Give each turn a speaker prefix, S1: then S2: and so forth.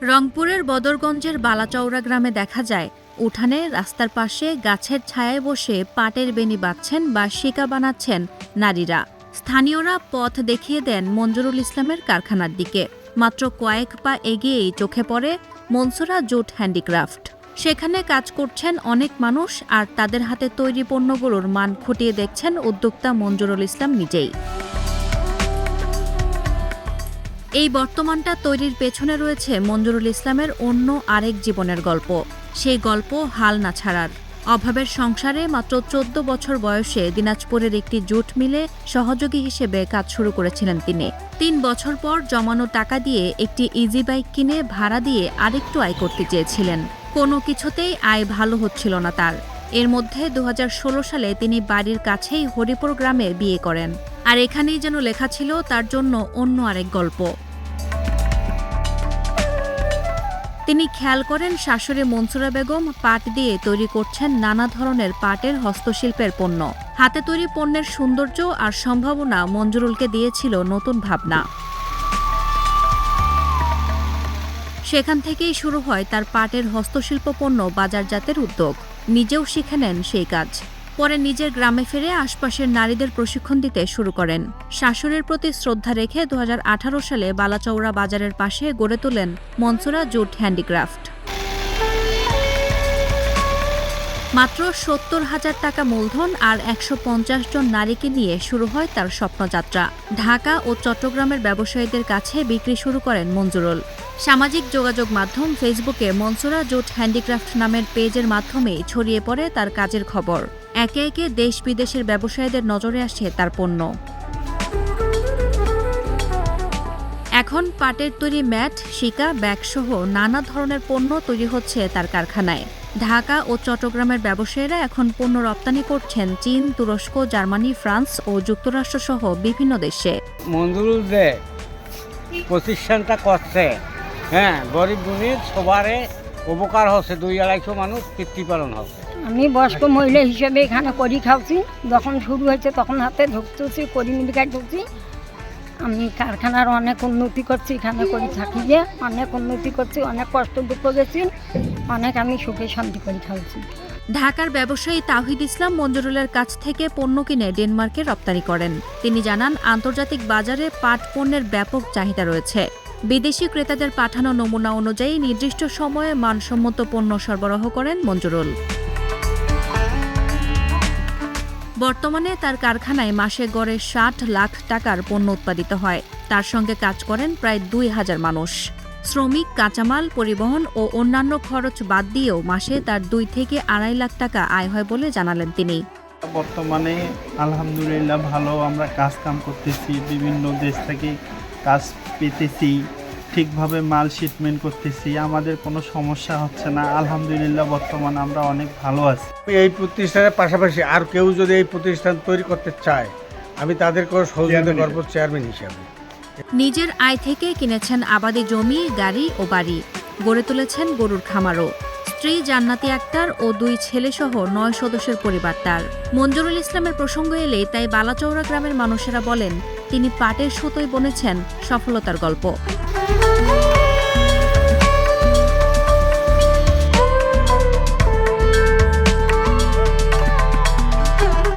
S1: রংপুরের বদরগঞ্জের বালাচৌরা গ্রামে দেখা যায় উঠানে রাস্তার পাশে গাছের ছায়ায় বসে পাটের বেনি বাঁধছেন বা শিকা বানাচ্ছেন নারীরা। স্থানীয়রা পথ দেখিয়ে দেন মঞ্জুরুল ইসলামের কারখানার দিকে। মাত্র কয়েক পা এগিয়েই চোখে পড়ে মনসুরা জুট হ্যান্ডিক্রাফট। সেখানে কাজ করছেন অনেক মানুষ, আর তাদের হাতে তৈরি পণ্যগুলোর মান খুঁটিয়ে দেখছেন উদ্যোক্তা মঞ্জুরুল ইসলাম নিজেই। এই বর্তমানটা তৈরির পেছনে রয়েছে মঞ্জুরুল ইসলামের অন্য আরেক জীবনের গল্প। সেই গল্প হাল না ছাড়ার। অভাবের সংসারে মাত্র ১৪ বছর বয়সে দিনাজপুরের একটি জুট মিলে সহযোগী হিসেবে কাজ শুরু করেছিলেন তিনি। ৩ বছর পর জমানো টাকা দিয়ে একটি ইজি বাইক কিনে ভাড়া দিয়ে আরেকটু আয় করতে চেয়েছিলেন। কোনো কিছুতেই আয় ভালো হচ্ছিল না তার। এর মধ্যে ২০১৬ সালে তিনি বাড়ির কাছেই হরিপুর গ্রামে বিয়ে করেন। আর এখানেই যেন লেখা ছিল তার জন্য অন্য আরেক গল্প। তিনি খেয়াল করেন শাশুড়ি মনসুরা বেগম পাট দিয়ে তৈরি করছেন নানা ধরনের পাটের হস্তশিল্পের পণ্য। হাতে তৈরি পণ্যের সৌন্দর্য আর সম্ভাবনা মঞ্জুরুলকে দিয়েছিল নতুন ভাবনা। সেখান থেকেই শুরু হয় তার পাটের হস্তশিল্প পণ্য বাজারজাতের উদ্যোগ। নিজেও শিখে নেন সেই কাজ। পরে নিজের গ্রামে ফিরে আশপাশের নারীদের প্রশিক্ষণ দিতে শুরু করেন। শাশুড়ির প্রতি শ্রদ্ধা রেখে ২০১৮ সালে বালাচৌরা বাজারের পাশে গড়ে তোলেন মনসুরা জুট হ্যান্ডিক্রাফট। মাত্র ৭০,০০০ টাকা মূলধন আর ১৫০ জন নারীকে নিয়ে শুরু হয় তার স্বপ্নযাত্রা। ঢাকা ও চট্টগ্রামের ব্যবসায়ীদের কাছে বিক্রি শুরু করেন মঞ্জুরুল। সামাজিক যোগাযোগ মাধ্যম ফেসবুকে মনসুরা জুট হ্যান্ডিক্রাফট নামের পেজের মাধ্যমে ছড়িয়ে পড়ে তার কাজের খবর। একে একে দেশ বিদেশের ব্যবসায়ীদের নজরে আসে তার পণ্য। এখন পাটের তৈরি ম্যাট, শিকা, ব্যাগসহ নানা ধরনের পণ্য তৈরি হচ্ছে তার কারখানায়। ঢাকা ও চট্টগ্রামের ব্যবসায়ীরা এখন পণ্য রপ্তানি করছেন চীন, তুরস্ক, জার্মানি, ফ্রান্স ও যুক্তরাষ্ট্র সহ বিভিন্ন দেশে।
S2: মঞ্জুরুল যে প্রতিষ্ঠানটা করছে, গরিব গুণীর সবারে উপকার হচ্ছে, ২-২৫০ মানুষ তৃপ্তিপালন হচ্ছে।
S3: আমি বয়স্ক মহিলা হিসেবে এখানে করি খাওয়াছি। যখন শুরু হয়েছে তখন হাতে ঢুকতেছি, করি মিলিকায় ঢুকছি। আমি কারখানার অনেক উন্নতি করছি, এখানে করি থাকি যে অনেক উন্নতি করছি, অনেক কষ্ট দুঃখ গেছি, অনেক আমি সুখে শান্তি করে খাওয়াছি।
S1: ঢাকার ব্যবসায়ী তাওহিদ ইসলাম মঞ্জুরুলের কাছ থেকে পণ্য কিনে ডেনমার্কে রপ্তানি করেন। তিনি জানান, আন্তর্জাতিক বাজারে পাট পণ্যের ব্যাপক চাহিদা রয়েছে। বিদেশি ক্রেতাদের পাঠানো নমুনা অনুযায়ী নির্দিষ্ট সময়ে মানসম্মত পণ্য সরবরাহ করেন মঞ্জুরুল। বর্তমানে তার কারখানায় মাসে গড়ে ৬০ লাখ টাকার পণ্য উৎপাদিত হয়। তার সঙ্গে কাজ করেন প্রায় ২,০০০ মানুষ। শ্রমিক, কাঁচামাল, পরিবহন ও অন্যান্য খরচ বাদ দিয়েও মাসে তার ২ থেকে ২.৫ লাখ টাকা আয় হয় বলে জানালেন তিনি।
S4: বর্তমানে আলহামদুলিল্লাহ ভালো আমরা কাজ কাম করতেছি, বিভিন্ন দেশ থেকে কাজ পেতেছি, ঠিকভাবে মাল শিপমেন্ট করতেছি, আমাদের কোনো সমস্যা হচ্ছে না। আলহামদুলিল্লাহ বর্তমানে আমরা অনেক ভালো আছি।
S2: এই প্রতিষ্ঠানের পাশাপাশি আর কেউ যদি এই প্রতিষ্ঠান তৈরি করতে চায়, আমি তাদেরকেও সহযোগিতা করব চেয়ারম্যান হিসাবে।
S1: নিজের আয় থেকে কিনেছেন আবাদি জমি, গাড়ি ও বাড়ি। গড়ে তুলেছেন গরুর খামারও। স্ত্রী জান্নাতি আক্তার ও ২ ছেলেসহ ৯ সদস্যের পরিবার তার। মঞ্জুরুল ইসলামের প্রসঙ্গ এলেই তাই বালাচৌরা গ্রামের মানুষেরা বলেন, তিনি পাটের সুতোয় বুনেছেন সফলতার গল্প।